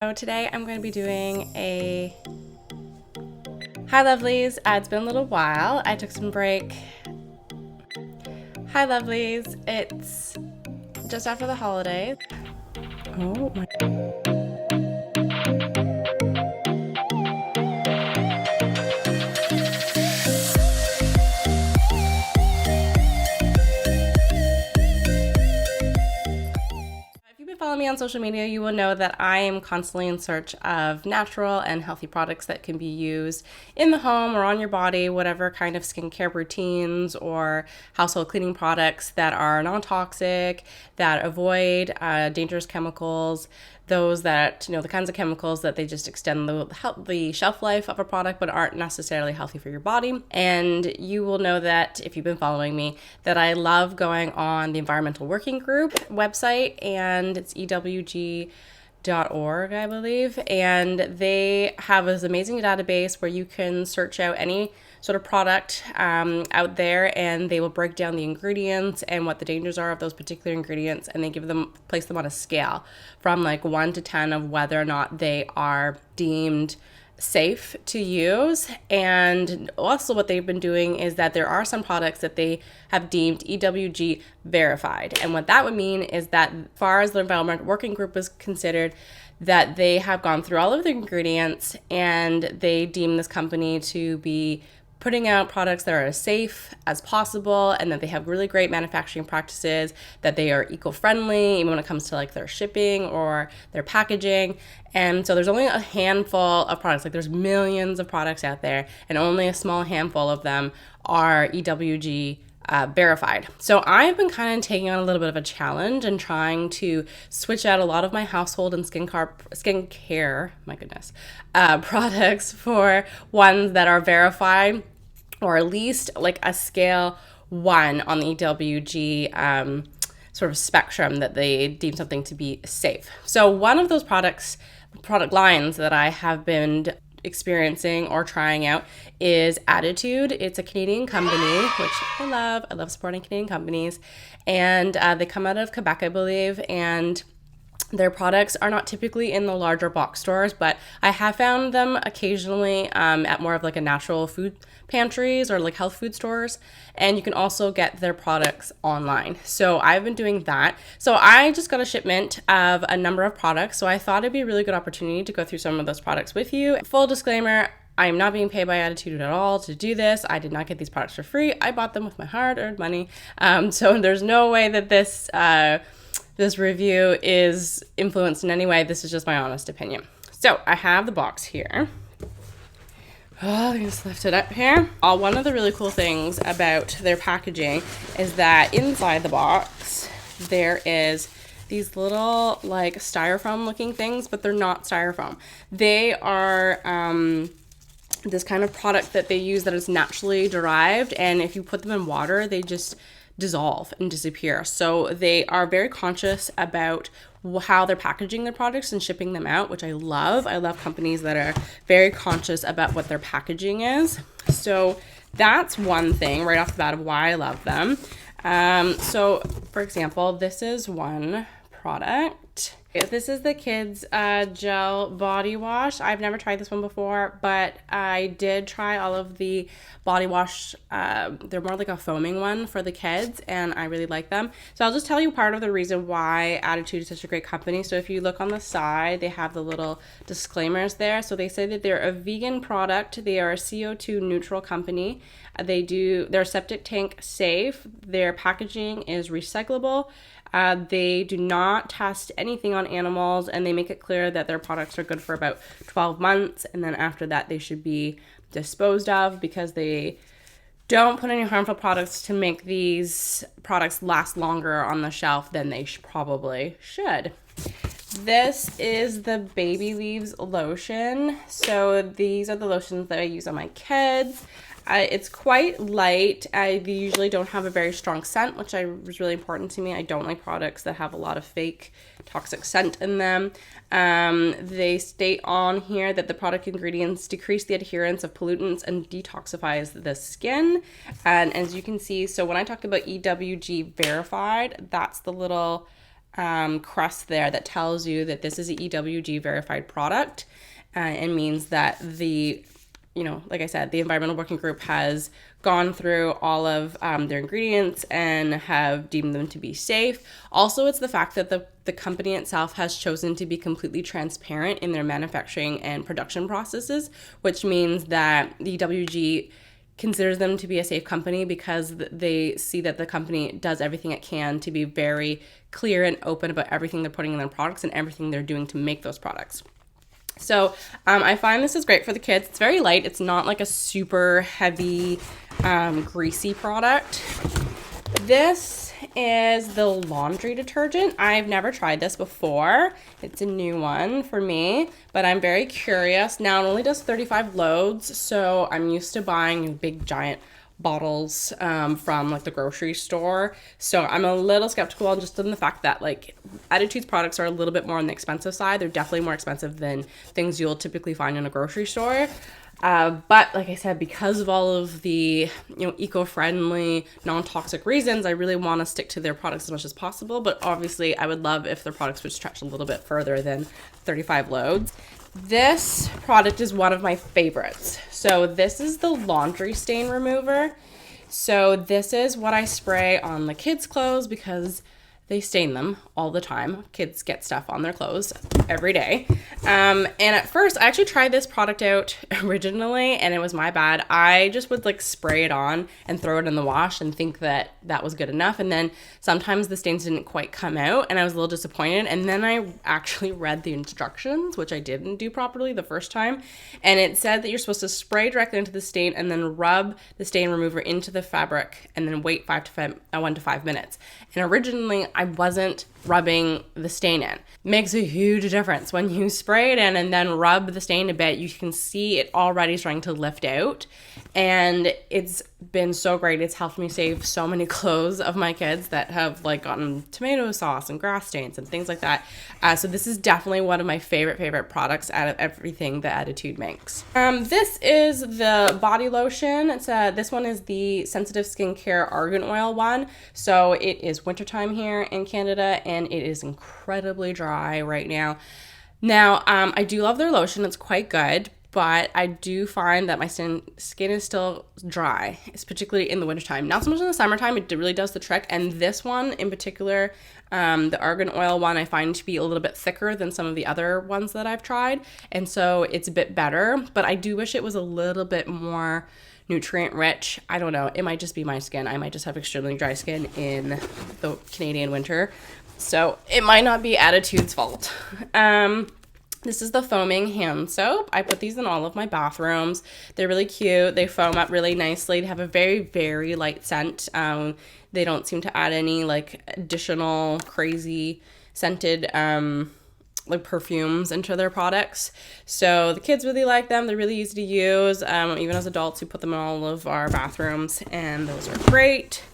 So today I'm going to be doing a Hi Lovelies. It's been a little while. I took some break. Hi Lovelies. It's just after the holidays. Oh my. If you've been following me on social media, you will know that I am constantly in search of natural and healthy products that can be used in the home or on your body, whatever kind of skincare routines or household cleaning products that are non-toxic, that avoid dangerous chemicals, those that, the kinds of chemicals that they just extend the shelf life of a product but aren't necessarily healthy for your body. And you will know that if you've been following me, that I love going on the Environmental Working Group website, and it's EWG.org, I believe, and they have this amazing database where you can search out any sort of product out there, and they will break down the ingredients and what the dangers are of those particular ingredients, and they place them on a scale from like 1 to 10 of whether or not they are deemed safe to use. And also what they've been doing is that there are some products that they have deemed EWG verified, and what that would mean is that as far as the Environmental Working Group is considered, that they have gone through all of the ingredients and they deem this company to be putting out products that are as safe as possible, and that they have really great manufacturing practices, that they are eco-friendly even when it comes to like their shipping or their packaging. And so there's only a handful of products, like there's millions of products out there, and only a small handful of them are EWG verified. So I've been kind of taking on a little bit of a challenge and trying to switch out a lot of my household and skincare, products for ones that are verified, or at least like a scale 1 on the EWG sort of spectrum that they deem something to be safe. So one of those product lines that I have been experiencing or trying out is Attitude. It's a Canadian company, which I love. I love supporting Canadian companies, and they come out of Quebec, I believe, and their products are not typically in the larger box stores, but I have found them occasionally at more of like a natural food pantries or like health food stores, and you can also get their products online. So I've been doing that. So I just got a shipment of a number of products, so I thought it'd be a really good opportunity to go through some of those products with you. Full disclaimer, I am not being paid by Attitude at all to do this. I did not get these products for free. I bought them with my hard-earned money. So there's no way that this review is influenced in any way. This is just my honest opinion. So I have the box here. Oh, let me just lift it up here. One of the really cool things about their packaging is that inside the box, there is these little like styrofoam looking things, but they're not styrofoam. They are this kind of product that they use that is naturally derived, and if you put them in water, they just dissolve and disappear. So they are very conscious about how they're packaging their products and shipping them out, which I love. I love companies that are very conscious about what their packaging is. So that's one thing right off the bat of why I love them. So for example, this is one product. This is the kids gel body wash. I've never tried this one before, but I did try all of the body wash. They're more like a foaming one for the kids, and I really like them. So I'll just tell you part of the reason why Attitude is such a great company. So if you look on the side, they have the little disclaimers there. So they say that they're a vegan product. They are a CO2 neutral company. They're septic tank safe. Their packaging is recyclable. They do not test anything on animals, and they make it clear that their products are good for about 12 months, and then after that they should be disposed of, because they don't put any harmful products to make these products last longer on the shelf than they probably should. This is the Baby Leaves lotion. So these are the lotions that I use on my kids. It's quite light. I usually don't have a very strong scent, which was really important to me. I don't like products that have a lot of fake toxic scent in them. They state on here that the product ingredients decrease the adherence of pollutants and detoxifies the skin. And as you can see, so when I talk about EWG verified, that's the little crest there that tells you that this is a EWG verified product, and means that the, like I said, the Environmental Working Group has gone through all of their ingredients and have deemed them to be safe. Also, it's the fact that the company itself has chosen to be completely transparent in their manufacturing and production processes, which means that the EWG considers them to be a safe company because they see that the company does everything it can to be very clear and open about everything they're putting in their products and everything they're doing to make those products. So I find this is great for the kids. It's very light. It's not like a super heavy, greasy product. This is the laundry detergent. I've never tried this before. It's a new one for me, but I'm very curious. Now, it only does 35 loads, so I'm used to buying big, giant bottles from like the grocery store. So I'm a little skeptical just in the fact that like Attitude's products are a little bit more on the expensive side. They're definitely more expensive than things you'll typically find in a grocery store. But like I said, because of all of the eco-friendly, non-toxic reasons, I really want to stick to their products as much as possible. But obviously, I would love if their products would stretch a little bit further than 35 loads. This product is one of my favorites. So this is the laundry stain remover. So this is what I spray on the kids' clothes because they stain them all the time. Kids get stuff on their clothes every day. And at first, I actually tried this product out originally, and it was my bad. I just would like spray it on and throw it in the wash and think that that was good enough. And then sometimes the stains didn't quite come out, and I was a little disappointed. And then I actually read the instructions, which I didn't do properly the first time. And it said that you're supposed to spray directly into the stain and then rub the stain remover into the fabric and then wait 1 to 5 minutes. And originally, I wasn't rubbing the stain in. Makes a huge difference. When you spray it in and then rub the stain a bit, you can see it already starting to lift out. And it's been so great. It's helped me save so many clothes of my kids that have like gotten tomato sauce and grass stains and things like that. So this is definitely one of my favorite products out of everything that Attitude makes. This is the body lotion. This one is the Sensitive Skincare Argan Oil one. So it is wintertime here in Canada and it is incredibly dry right now. Now, I do love their lotion. It's quite good. But I do find that my skin is still dry, it's particularly in the wintertime. Not so much in the summertime, it really does the trick. And this one in particular, the argan oil one, I find to be a little bit thicker than some of the other ones that I've tried. And so it's a bit better, but I do wish it was a little bit more nutrient rich. I don't know, it might just be my skin. I might just have extremely dry skin in the Canadian winter. So it might not be Attitude's fault. This is the foaming hand soap. I put these in all of my bathrooms. They're really cute. They foam up really nicely. They have a very light scent. They don't seem to add any like additional crazy scented like perfumes into their products. So the kids really like them. They're really easy to use. Even as adults, we put them in all of our bathrooms and those are great.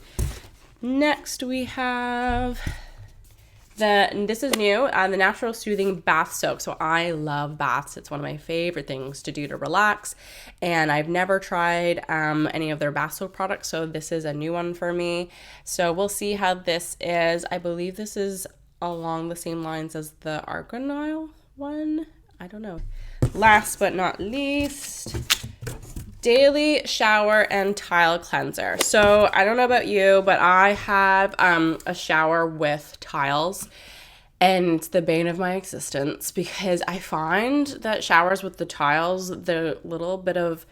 Next we have this is new, the Natural Soothing Bath Soak. So I love baths. It's one of my favorite things to do to relax. And I've never tried any of their bath soap products. So this is a new one for me. So we'll see how this is. I believe this is along the same lines as the Argan Oil one. I don't know. Last but not least, Daily Shower and Tile Cleanser. So I don't know about you, but I have a shower with tiles and it's the bane of my existence because I find that showers with the tiles, the little bit of,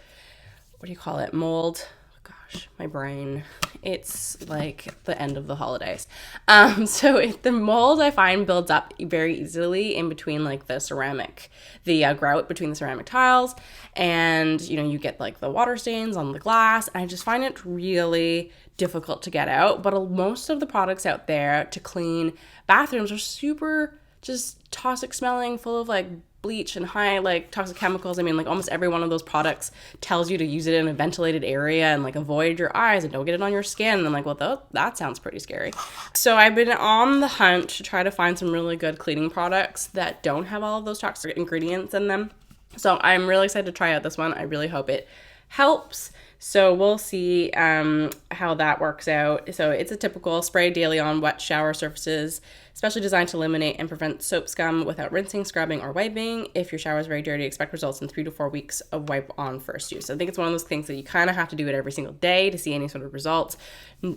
what do you call it, mold? Gosh, my brain. It's like the end of the holidays. The mold I find builds up very easily in between like the grout between the ceramic tiles, and you get like the water stains on the glass. And I just find it really difficult to get out. But most of the products out there to clean bathrooms are super just toxic smelling, full of like bleach and high like toxic chemicals. I mean, like almost every one of those products tells you to use it in a ventilated area and like avoid your eyes and don't get it on your skin. And I'm like, well, that sounds pretty scary. So I've been on the hunt to try to find some really good cleaning products that don't have all of those toxic ingredients in them. So I'm really excited to try out this one. I really hope it helps. So we'll see how that works out. So it's a typical spray daily on wet shower surfaces especially designed to eliminate and prevent soap scum without rinsing, scrubbing, or wiping. If your shower is very dirty, expect results in 3 to 4 weeks of wipe on first use. So I think it's one of those things that you kind of have to do it every single day to see any sort of results.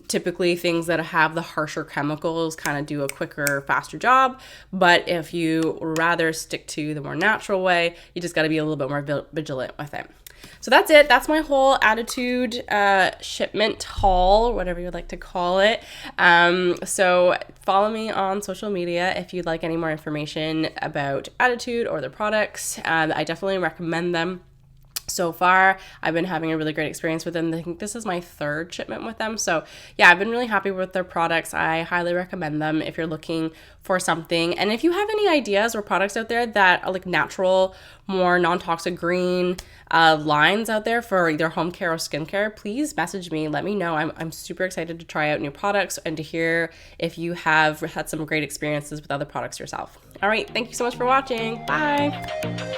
Typically, things that have the harsher chemicals kind of do a quicker, faster job. But if you rather stick to the more natural way, you just got to be a little bit more vigilant with it. So that's it. That's my whole Attitude shipment haul, whatever you would like to call it. So follow me on social media if you'd like any more information about Attitude or their products. I definitely recommend them. So far, I've been having a really great experience with them. I think this is my 3rd shipment with them. So yeah, I've been really happy with their products. I highly recommend them if you're looking for something. And if you have any ideas or products out there that are like natural, more non-toxic green lines out there for either home care or skincare, please message me. Let me know. I'm super excited to try out new products and to hear if you have had some great experiences with other products yourself. All right. Thank you so much for watching. Bye.